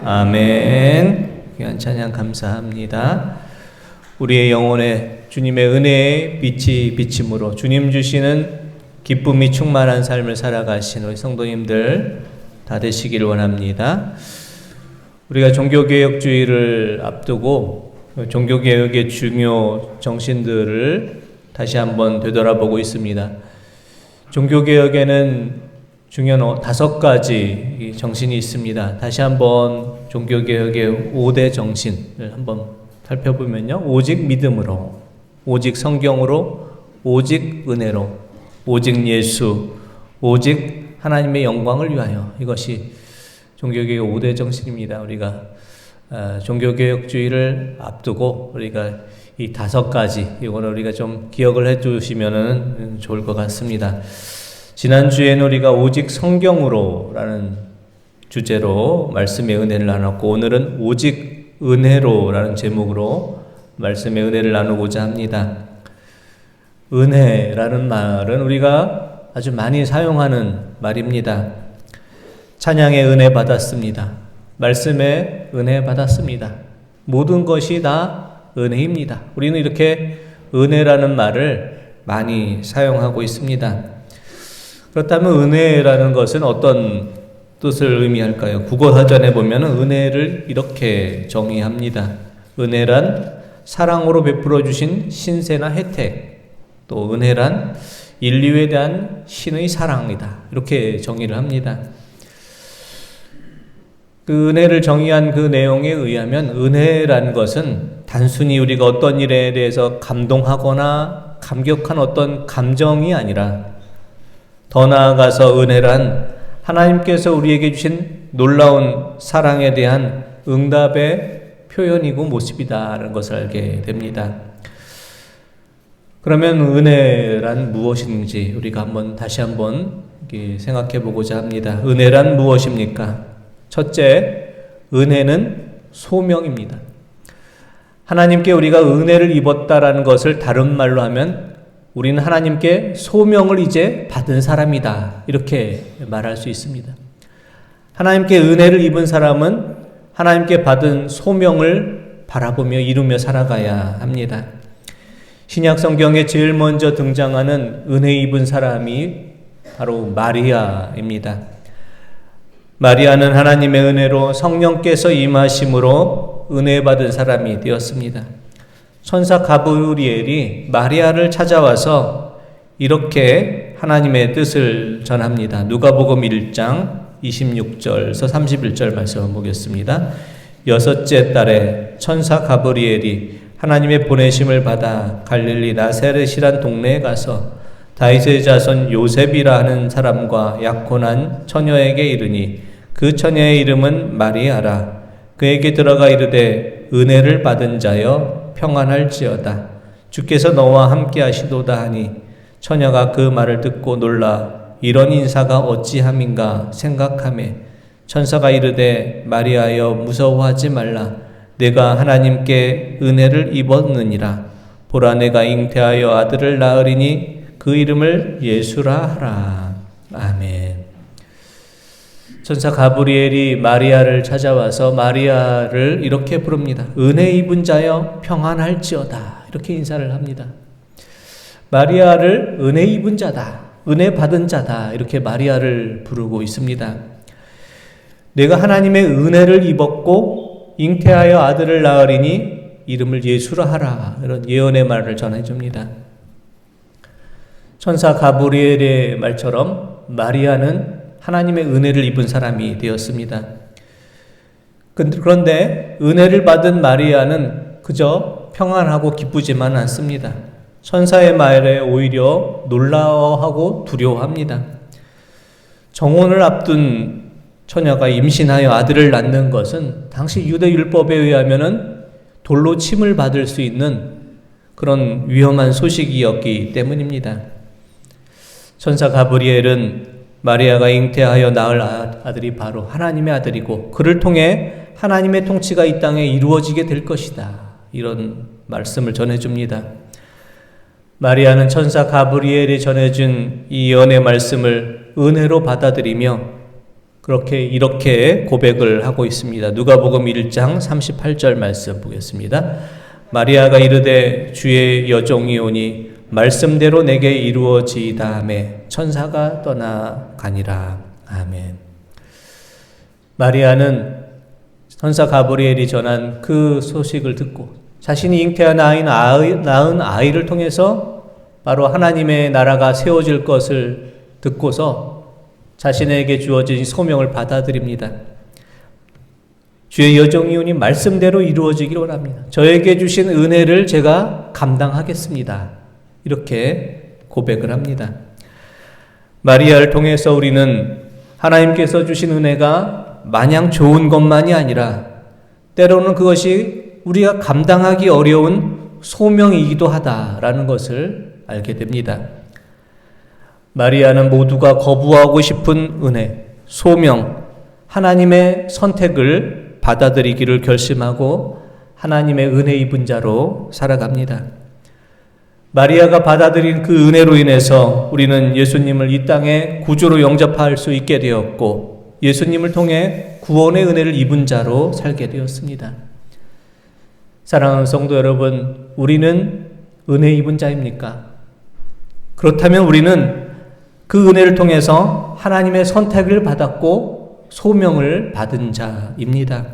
아멘. 귀한 찬양 감사합니다. 우리의 영혼에 주님의 은혜의 빛이 비침으로 주님 주시는 기쁨이 충만한 삶을 살아가신 우리 성도님들 다 되시길 원합니다. 우리가 종교개혁주의를 앞두고 종교개혁의 중요 정신들을 다시 한번 되돌아보고 있습니다. 종교개혁에는 중요한 5가지 정신이 있습니다. 다시 한번 종교개혁의 5대 정신을 한번 살펴보면요. 오직 믿음으로, 오직 성경으로, 오직 은혜로, 오직 예수, 오직 하나님의 영광을 위하여. 이것이 종교개혁의 5대 정신입니다. 우리가 종교개혁주의를 앞두고 우리가 이 5가지 이거는 우리가 좀 기억을 해 두시면 좋을 것 같습니다. 지난주에는 우리가 오직 성경으로 라는 주제로 말씀의 은혜를 나눴고, 오늘은 오직 은혜로 라는 제목으로 말씀의 은혜를 나누고자 합니다. 은혜라는 말은 우리가 아주 많이 사용하는 말입니다. 찬양의 은혜 받았습니다. 말씀의 은혜 받았습니다. 모든 것이 다 은혜입니다. 우리는 이렇게 은혜라는 말을 많이 사용하고 있습니다. 그렇다면 은혜라는 것은 어떤 뜻을 의미할까요? 국어사전에 보면 은혜를 이렇게 정의합니다. 은혜란 사랑으로 베풀어 주신 신세나 혜택, 또 은혜란 인류에 대한 신의 사랑이다. 이렇게 정의를 합니다. 그 은혜를 정의한 그 내용에 의하면 은혜라는 것은 단순히 우리가 어떤 일에 대해서 감동하거나 감격한 어떤 감정이 아니라, 더 나아가서 은혜란 하나님께서 우리에게 주신 놀라운 사랑에 대한 응답의 표현이고 모습이다라는 것을 알게 됩니다. 그러면 은혜란 무엇인지 우리가 다시 한번 생각해 보고자 합니다. 은혜란 무엇입니까? 첫째, 은혜는 소명입니다. 하나님께 우리가 은혜를 입었다라는 것을 다른 말로 하면 우리는 하나님께 소명을 이제 받은 사람이다, 이렇게 말할 수 있습니다. 하나님께 은혜를 입은 사람은 하나님께 받은 소명을 바라보며 이루며 살아가야 합니다. 신약 성경에 제일 먼저 등장하는 은혜 입은 사람이 바로 마리아입니다. 마리아는 하나님의 은혜로 성령께서 임하심으로 은혜 받은 사람이 되었습니다. 천사 가브리엘이 마리아를 찾아와서 이렇게 하나님의 뜻을 전합니다. 누가복음 1장 26절에서 31절 말씀을 보겠습니다. 6째 달에 천사 가브리엘이 하나님의 보내심을 받아 갈릴리 나사렛이란 동네에 가서 다윗의 자손 요셉이라 하는 사람과 약혼한 처녀에게 이르니, 그 처녀의 이름은 마리아라. 그에게 들어가 이르되, 은혜를 받은 자여 평안할지어다. 주께서 너와 함께 하시도다 하니, 처녀가 그 말을 듣고 놀라 이런 인사가 어찌함인가 생각하매, 천사가 이르되, 마리아여 무서워하지 말라. 내가 하나님께 은혜를 입었느니라. 보라, 내가 잉태하여 아들을 낳으리니 그 이름을 예수라 하라. 아멘. 천사 가브리엘이 마리아를 찾아와서 마리아를 이렇게 부릅니다. 은혜 입은 자여 평안할지어다. 이렇게 인사를 합니다. 마리아를 은혜 입은 자다, 은혜 받은 자다, 이렇게 마리아를 부르고 있습니다. 내가 하나님의 은혜를 입었고 잉태하여 아들을 낳으리니 이름을 예수라 하라. 이런 예언의 말을 전해줍니다. 천사 가브리엘의 말처럼 마리아는 하나님의 은혜를 입은 사람이 되었습니다. 그런데 은혜를 받은 마리아는 그저 평안하고 기쁘지만 않습니다. 천사의 말에 오히려 놀라워하고 두려워합니다. 정혼을 앞둔 처녀가 임신하여 아들을 낳는 것은 당시 유대 율법에 의하면은 돌로 침을 받을 수 있는 그런 위험한 소식이었기 때문입니다. 천사 가브리엘은 마리아가 잉태하여 낳을 아들이 바로 하나님의 아들이고 그를 통해 하나님의 통치가 이 땅에 이루어지게 될 것이다, 이런 말씀을 전해줍니다. 마리아는 천사 가브리엘이 전해준 이 예언의 말씀을 은혜로 받아들이며 이렇게 고백을 하고 있습니다. 누가복음 1장 38절 말씀 보겠습니다. 마리아가 이르되 주의 여종이 오니 말씀대로 내게 이루어지이다 하매 천사가 떠나가니라. 아멘. 마리아는 천사 가브리엘이 전한 그 소식을 듣고 자신이 잉태한 낳은 아이를 통해서 바로 하나님의 나라가 세워질 것을 듣고서 자신에게 주어진 소명을 받아들입니다. 주의 여종이 오니 말씀대로 이루어지기를 원합니다. 저에게 주신 은혜를 제가 감당하겠습니다. 이렇게 고백을 합니다. 마리아를 통해서 우리는 하나님께서 주신 은혜가 마냥 좋은 것만이 아니라 때로는 그것이 우리가 감당하기 어려운 소명이기도 하다라는 것을 알게 됩니다. 마리아는 모두가 거부하고 싶은 은혜, 소명, 하나님의 선택을 받아들이기를 결심하고 하나님의 은혜 입은 자로 살아갑니다. 마리아가 받아들인 그 은혜로 인해서 우리는 예수님을 이 땅에 구주로 영접할 수 있게 되었고 예수님을 통해 구원의 은혜를 입은 자로 살게 되었습니다. 사랑하는 성도 여러분, 우리는 은혜 입은 자입니까? 그렇다면 우리는 그 은혜를 통해서 하나님의 선택을 받았고 소명을 받은 자입니다.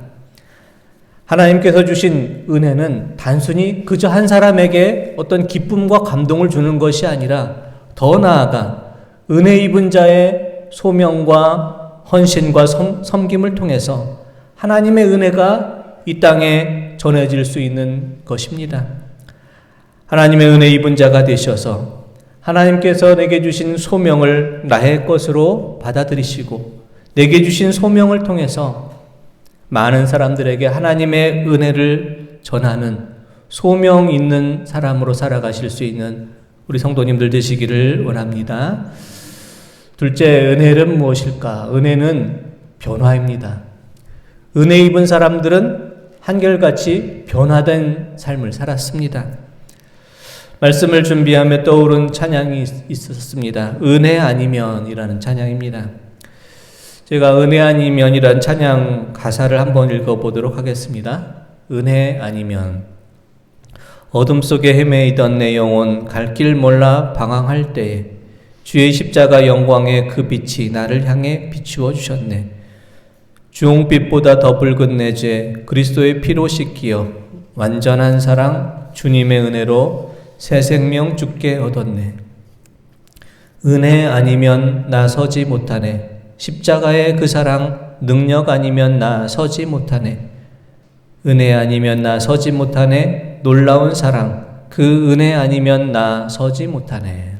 하나님께서 주신 은혜는 단순히 그저 한 사람에게 어떤 기쁨과 감동을 주는 것이 아니라 더 나아가 은혜 입은 자의 소명과 헌신과 섬김을 통해서 하나님의 은혜가 이 땅에 전해질 수 있는 것입니다. 하나님의 은혜 입은 자가 되셔서 하나님께서 내게 주신 소명을 나의 것으로 받아들이시고 내게 주신 소명을 통해서 많은 사람들에게 하나님의 은혜를 전하는 소명 있는 사람으로 살아가실 수 있는 우리 성도님들 되시기를 원합니다. 둘째, 은혜는 무엇일까? 은혜는 변화입니다. 은혜 입은 사람들은 한결같이 변화된 삶을 살았습니다. 말씀을 준비하며 떠오른 찬양이 있었습니다. 은혜 아니면이라는 찬양입니다. 제가 은혜 아니면이라는 찬양 가사를 한번 읽어보도록 하겠습니다. 은혜 아니면 어둠 속에 헤매이던 내 영혼 갈 길 몰라 방황할 때에 주의 십자가 영광의 그 빛이 나를 향해 비추어 주셨네. 주홍빛보다 더 붉은 내 죄 그리스도의 피로 씻기어 완전한 사랑 주님의 은혜로 새 생명 주께 얻었네. 은혜 아니면 나 서지 못하네. 십자가의 그 사랑 능력 아니면 나 서지 못하네. 은혜 아니면 나 서지 못하네. 놀라운 사랑 그 은혜 아니면 나 서지 못하네.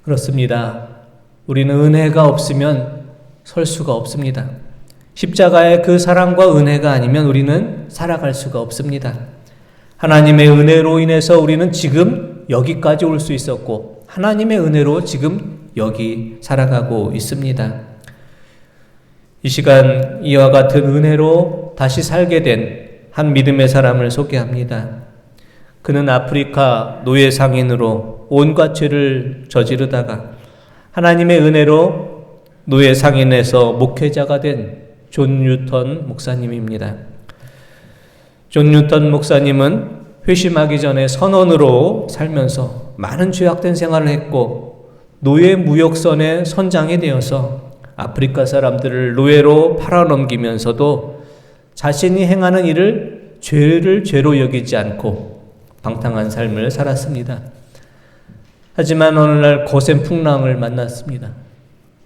그렇습니다. 우리는 은혜가 없으면 설 수가 없습니다. 십자가의 그 사랑과 은혜가 아니면 우리는 살아갈 수가 없습니다. 하나님의 은혜로 인해서 우리는 지금 여기까지 올 수 있었고 하나님의 은혜로 지금 여기 살아가고 있습니다. 이 시간 이와 같은 은혜로 다시 살게 된 한 믿음의 사람을 소개합니다. 그는 아프리카 노예 상인으로 온갖 죄를 저지르다가 하나님의 은혜로 노예 상인에서 목회자가 된 존 뉴턴 목사님입니다. 존 뉴턴 목사님은 회심하기 전에 선원으로 살면서 많은 죄악된 생활을 했고 노예 무역선의 선장이 되어서 아프리카 사람들을 노예로 팔아넘기면서도 자신이 행하는 일을 죄를 죄로 여기지 않고 방탕한 삶을 살았습니다. 하지만 어느 날 거센 풍랑을 만났습니다.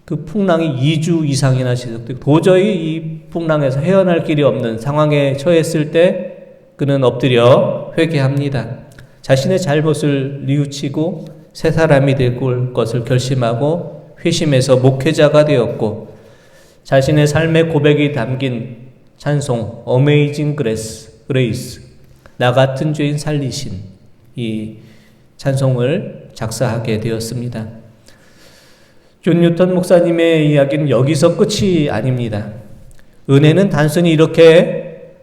그 풍랑이 2주 이상이나 지속되고 도저히 이 풍랑에서 헤어날 길이 없는 상황에 처했을 때 그는 엎드려 회개합니다. 자신의 잘못을 뉘우치고 새 사람이 될 것을 결심하고 회심해서 목회자가 되었고 자신의 삶의 고백이 담긴 찬송 Amazing Grace 나 같은 죄인 살리신 이 찬송을 작사하게 되었습니다. 존 뉴턴 목사님의 이야기는 여기서 끝이 아닙니다. 은혜는 단순히 이렇게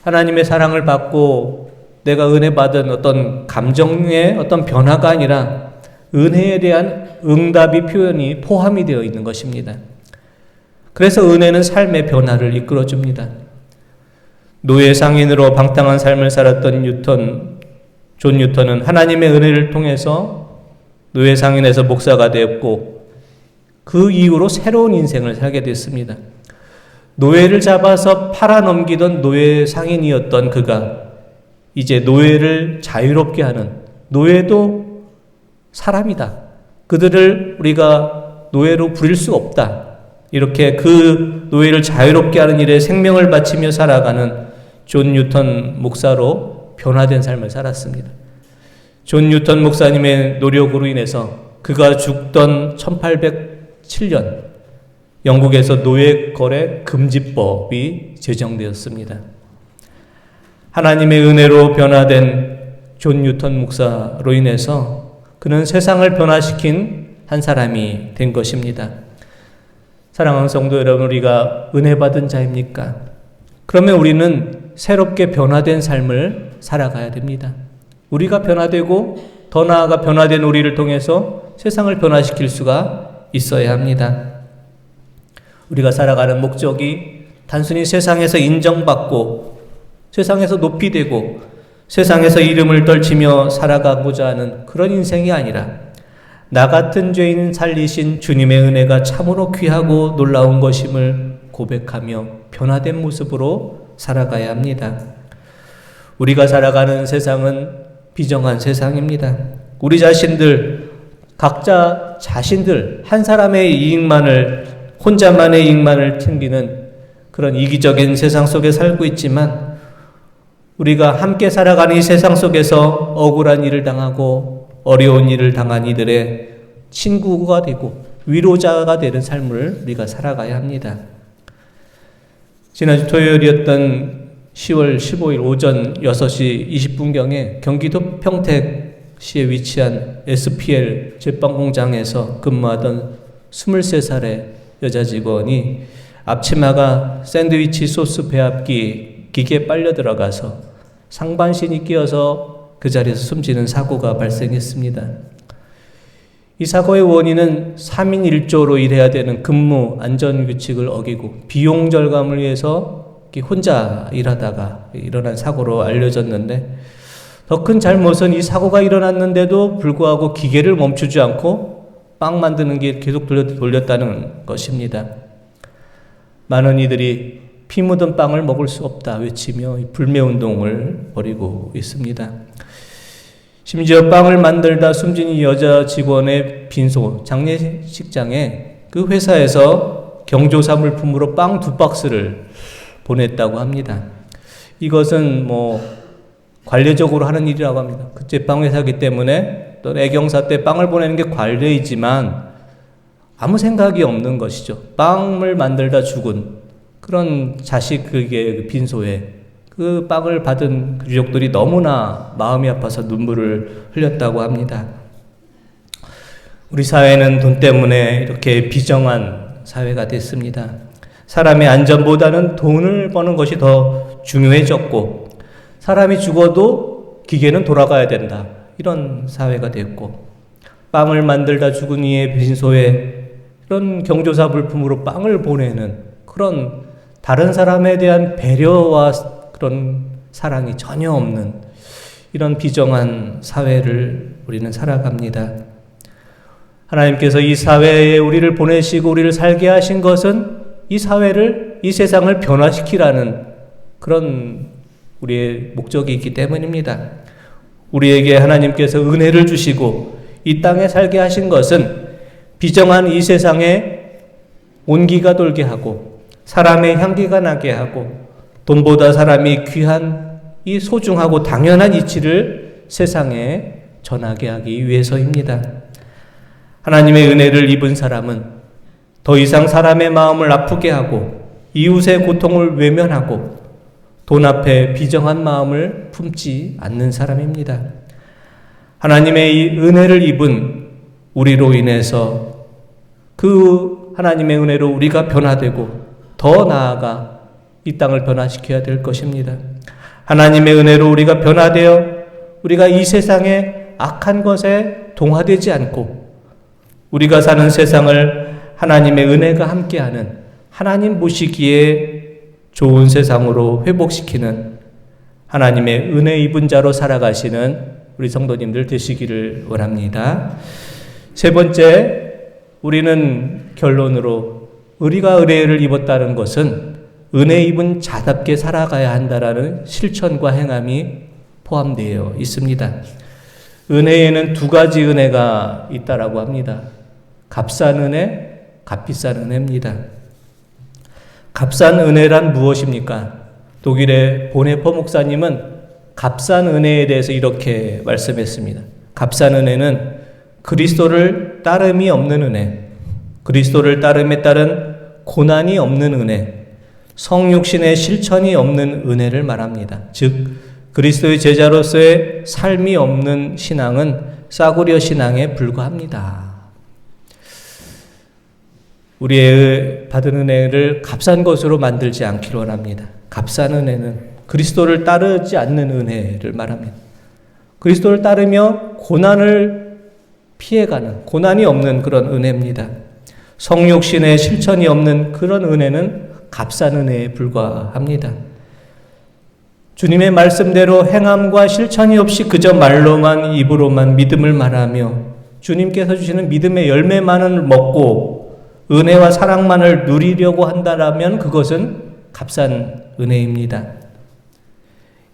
하나님의 사랑을 받고 내가 은혜 받은 어떤 감정의 어떤 변화가 아니라 은혜에 대한 응답이 표현이 포함이 되어 있는 것입니다. 그래서 은혜는 삶의 변화를 이끌어줍니다. 노예 상인으로 방탕한 삶을 살았던 존 뉴턴은 하나님의 은혜를 통해서 노예 상인에서 목사가 되었고 그 이후로 새로운 인생을 살게 됐습니다. 노예를 잡아서 팔아넘기던 노예 상인이었던 그가 이제 노예를 자유롭게 하는, 노예도 사람이다, 그들을 우리가 노예로 부릴 수 없다, 이렇게 그 노예를 자유롭게 하는 일에 생명을 바치며 살아가는 존 뉴턴 목사로 변화된 삶을 살았습니다. 존 뉴턴 목사님의 노력으로 인해서 그가 죽던 1807년 영국에서 노예 거래 금지법이 제정되었습니다. 하나님의 은혜로 변화된 존 뉴턴 목사로 인해서 그는 세상을 변화시킨 한 사람이 된 것입니다. 사랑하는 성도 여러분, 우리가 은혜 받은 자입니까? 그러면 우리는 새롭게 변화된 삶을 살아가야 됩니다. 우리가 변화되고 더 나아가 변화된 우리를 통해서 세상을 변화시킬 수가 있어야 합니다. 우리가 살아가는 목적이 단순히 세상에서 인정받고 세상에서 높이 되고 세상에서 이름을 떨치며 살아가고자 하는 그런 인생이 아니라 나 같은 죄인 살리신 주님의 은혜가 참으로 귀하고 놀라운 것임을 고백하며 변화된 모습으로 살아가야 합니다. 우리가 살아가는 세상은 비정한 세상입니다. 우리 자신들, 각자 자신들 한 사람의 이익만을, 혼자만의 이익만을 챙기는 그런 이기적인 세상 속에 살고 있지만 우리가 함께 살아가는 이 세상 속에서 억울한 일을 당하고 어려운 일을 당한 이들의 친구가 되고 위로자가 되는 삶을 우리가 살아가야 합니다. 지난주 토요일이었던 10월 15일 오전 6시 20분경에 경기도 평택시에 위치한 SPL 제빵공장에서 근무하던 23살의 여자 직원이 앞치마가 샌드위치 소스 배합기 기계에 빨려 들어가서 상반신이 끼어서 그 자리에서 숨지는 사고가 발생했습니다. 이 사고의 원인은 3인 1조로 일해야 되는 근무 안전규칙을 어기고 비용 절감을 위해서 혼자 일하다가 일어난 사고로 알려졌는데, 더 큰 잘못은 이 사고가 일어났는데도 불구하고 기계를 멈추지 않고 빵 만드는 게 계속 돌렸다는 것입니다. 많은 이들이 피 묻은 빵을 먹을 수 없다 외치며 불매운동을 벌이고 있습니다. 심지어 빵을 만들다 숨진 이 여자 직원의 빈소, 장례식장에 그 회사에서 경조사 물품으로 빵 2박스를 보냈다고 합니다. 이것은 관례적으로 하는 일이라고 합니다. 그때 빵 회사이기 때문에 또 애경사 때 빵을 보내는 게 관례이지만 아무 생각이 없는 것이죠. 빵을 만들다 죽은 그런 자식 그게 빈소에 그 빵을 받은 유족들이 너무나 마음이 아파서 눈물을 흘렸다고 합니다. 우리 사회는 돈 때문에 이렇게 비정한 사회가 됐습니다. 사람의 안전보다는 돈을 버는 것이 더 중요해졌고, 사람이 죽어도 기계는 돌아가야 된다, 이런 사회가 됐고, 빵을 만들다 죽은 이의 빈소에 그런 경조사 물품으로 빵을 보내는 그런 다른 사람에 대한 배려와 그런 사랑이 전혀 없는 이런 비정한 사회를 우리는 살아갑니다. 하나님께서 이 사회에 우리를 보내시고 우리를 살게 하신 것은 이 사회를, 이 세상을 변화시키라는 그런 우리의 목적이 있기 때문입니다. 우리에게 하나님께서 은혜를 주시고 이 땅에 살게 하신 것은 비정한 이 세상에 온기가 돌게 하고 사람의 향기가 나게 하고 돈보다 사람이 귀한 이 소중하고 당연한 이치를 세상에 전하게 하기 위해서입니다. 하나님의 은혜를 입은 사람은 더 이상 사람의 마음을 아프게 하고 이웃의 고통을 외면하고 돈 앞에 비정한 마음을 품지 않는 사람입니다. 하나님의 이 은혜를 입은 우리로 인해서 그 하나님의 은혜로 우리가 변화되고 더 나아가 이 땅을 변화시켜야 될 것입니다. 하나님의 은혜로 우리가 변화되어 우리가 이 세상의 악한 것에 동화되지 않고 우리가 사는 세상을 하나님의 은혜가 함께하는 하나님 보시기에 좋은 세상으로 회복시키는 하나님의 은혜 입은 자로 살아가시는 우리 성도님들 되시기를 원합니다. 세 번째, 우리는 결론으로 우리가 은혜를 입었다는 것은 은혜 입은 자답게 살아가야 한다라는 실천과 행함이 포함되어 있습니다. 은혜에는 두 가지 은혜가 있다라고 합니다. 값싼 은혜, 값비싼 은혜입니다. 값싼 은혜란 무엇입니까? 독일의 보네퍼 목사님은 값싼 은혜에 대해서 이렇게 말씀했습니다. 값싼 은혜는 그리스도를 따름이 없는 은혜, 그리스도를 따름에 따른 고난이 없는 은혜, 성육신의 실천이 없는 은혜를 말합니다. 즉 그리스도의 제자로서의 삶이 없는 신앙은 싸구려 신앙에 불과합니다. 우리의 받은 은혜를 값싼 것으로 만들지 않기를 원합니다. 값싼 은혜는 그리스도를 따르지 않는 은혜를 말합니다. 그리스도를 따르며 고난을 피해가는, 고난이 없는 그런 은혜입니다. 성육신의 실천이 없는 그런 은혜는 값싼 은혜에 불과합니다. 주님의 말씀대로 행함과 실천이 없이 그저 말로만, 입으로만 믿음을 말하며 주님께서 주시는 믿음의 열매만을 먹고 은혜와 사랑만을 누리려고 한다면 그것은 값싼 은혜입니다.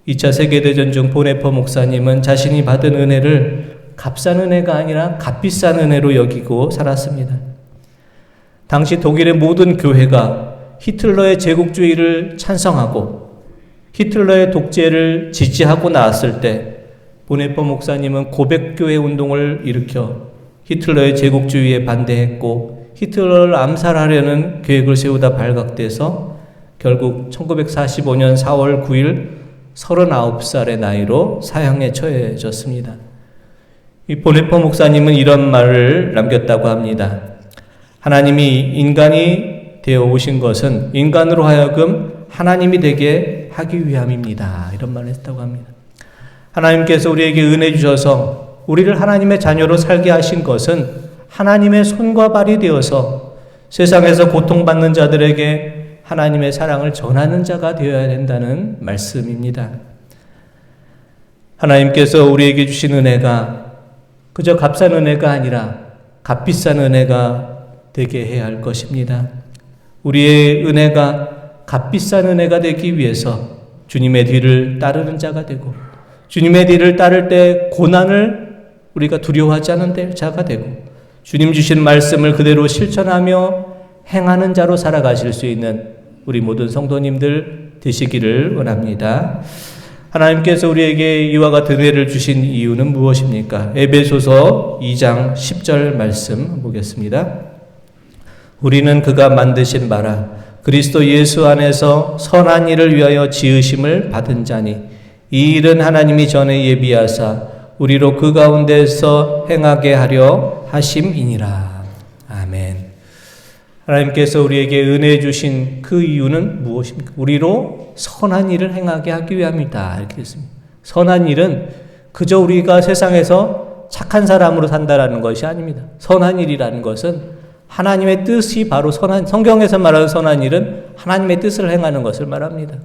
2차 세계대전 중 보네퍼 목사님은 자신이 받은 은혜를 값싼 은혜가 아니라 값비싼 은혜로 여기고 살았습니다. 당시 독일의 모든 교회가 히틀러의 제국주의를 찬성하고 히틀러의 독재를 지지하고 나왔을 때 보네퍼 목사님은 고백교회 운동을 일으켜 히틀러의 제국주의에 반대했고 히틀러를 암살하려는 계획을 세우다 발각돼서 결국 1945년 4월 9일 39살의 나이로 사형에 처해졌습니다. 이 보네퍼 목사님은 이런 말을 남겼다고 합니다. 하나님이 인간이 되어 오신 것은 인간으로 하여금 하나님이 되게 하기 위함입니다. 이런 말을 했다고 합니다. 하나님께서 우리에게 은혜 주셔서 우리를 하나님의 자녀로 살게 하신 것은 하나님의 손과 발이 되어서 세상에서 고통받는 자들에게 하나님의 사랑을 전하는 자가 되어야 된다는 말씀입니다. 하나님께서 우리에게 주신 은혜가 그저 값싼 은혜가 아니라 값비싼 은혜가 되게 해야 할 것입니다. 우리의 은혜가 값비싼 은혜가 되기 위해서 주님의 뒤를 따르는 자가 되고 주님의 뒤를 따를 때 고난을 우리가 두려워하지 않는 자가 되고 주님 주신 말씀을 그대로 실천하며 행하는 자로 살아가실 수 있는 우리 모든 성도님들 되시기를 원합니다. 하나님께서 우리에게 이와 같은 은혜를 주신 이유는 무엇입니까? 에베소서 2장 10절 말씀 보겠습니다. 우리는 그가 만드신 바라 그리스도 예수 안에서 선한 일을 위하여 지으심을 받은 자니 이 일은 하나님이 전에 예비하사 우리로 그 가운데서 행하게 하려 하심이니라. 아멘. 하나님께서 우리에게 은혜 주신 그 이유는 무엇입니까? 우리로 선한 일을 행하게 하기 위함이다. 이렇게 됐습니다. 선한 일은 그저 우리가 세상에서 착한 사람으로 산다라는 것이 아닙니다. 선한 일이라는 것은 하나님의 뜻이 바로 성경에서 말하는 선한 일은 하나님의 뜻을 행하는 것을 말합니다.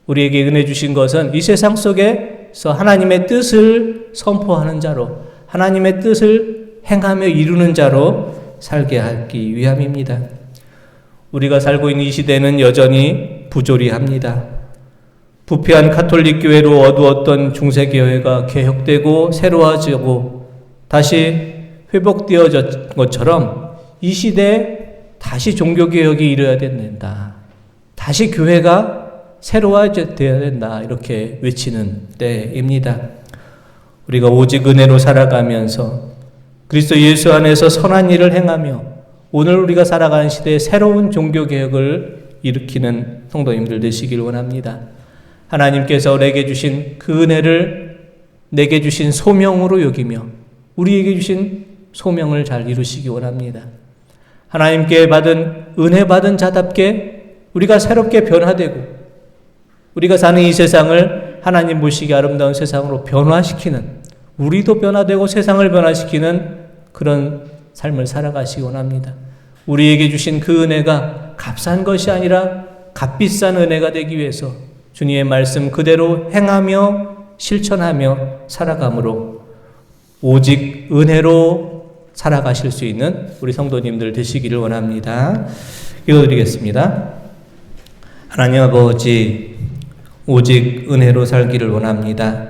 우리에게 은혜 주신 것은 이 세상 속에서 하나님의 뜻을 선포하는 자로 하나님의 뜻을 행하며 이루는 자로 살게 하기 위함입니다. 우리가 살고 있는 이 시대는 여전히 부조리합니다. 부패한 가톨릭 교회로 어두웠던 중세교회가 개혁되고 새로워지고 다시 회복되어진 것처럼 이 시대에 다시 종교개혁이 이루어야 된다. 다시 교회가 새로워져야 된다. 이렇게 외치는 때입니다. 우리가 오직 은혜로 살아가면서 그리스도 예수 안에서 선한 일을 행하며 오늘 우리가 살아가는 시대에 새로운 종교개혁을 일으키는 성도님들 되시길 원합니다. 하나님께서 내게 주신 그 은혜를 내게 주신 소명으로 여기며 우리에게 주신 소명을 잘 이루시기 원합니다. 하나님께 받은 은혜 받은 자답게 우리가 새롭게 변화되고 우리가 사는 이 세상을 하나님 보시기 아름다운 세상으로 변화시키는 우리도 변화되고 세상을 변화시키는 그런 삶을 살아가시기 원합니다. 우리에게 주신 그 은혜가 값싼 것이 아니라 값비싼 은혜가 되기 위해서 주님의 말씀 그대로 행하며 실천하며 살아감으로 오직 은혜로 살아가실 수 있는 우리 성도님들 되시기를 원합니다. 기도드리겠습니다. 하나님 아버지, 오직 은혜로 살기를 원합니다.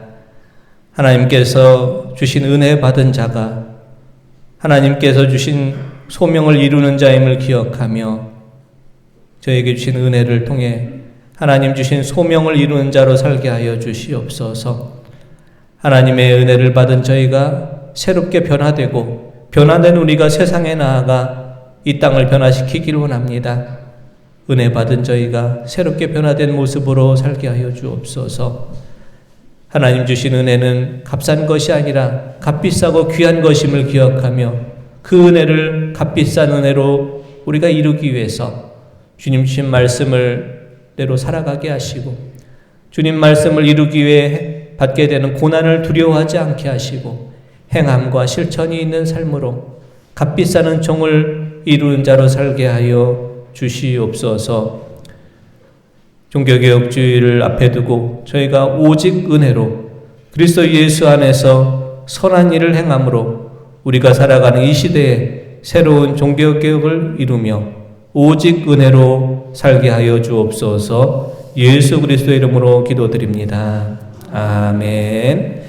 하나님께서 주신 은혜 받은 자가 하나님께서 주신 소명을 이루는 자임을 기억하며 저에게 주신 은혜를 통해 하나님 주신 소명을 이루는 자로 살게 하여 주시옵소서. 하나님의 은혜를 받은 저희가 새롭게 변화되고 변화된 우리가 세상에 나아가 이 땅을 변화시키기를 원합니다. 은혜 받은 저희가 새롭게 변화된 모습으로 살게 하여 주옵소서. 하나님 주신 은혜는 값싼 것이 아니라 값비싸고 귀한 것임을 기억하며 그 은혜를 값비싼 은혜로 우리가 이루기 위해서 주님 주신 말씀을 대로 살아가게 하시고 주님 말씀을 이루기 위해 받게 되는 고난을 두려워하지 않게 하시고 행함과 실천이 있는 삶으로 값비싼 은총을 이루는 자로 살게 하여 주시옵소서. 종교개혁주의를 앞에 두고 저희가 오직 은혜로 그리스도 예수 안에서 선한 일을 행함으로 우리가 살아가는 이 시대에 새로운 종교개혁을 이루며 오직 은혜로 살게 하여 주옵소서. 예수 그리스도의 이름으로 기도드립니다. 아멘.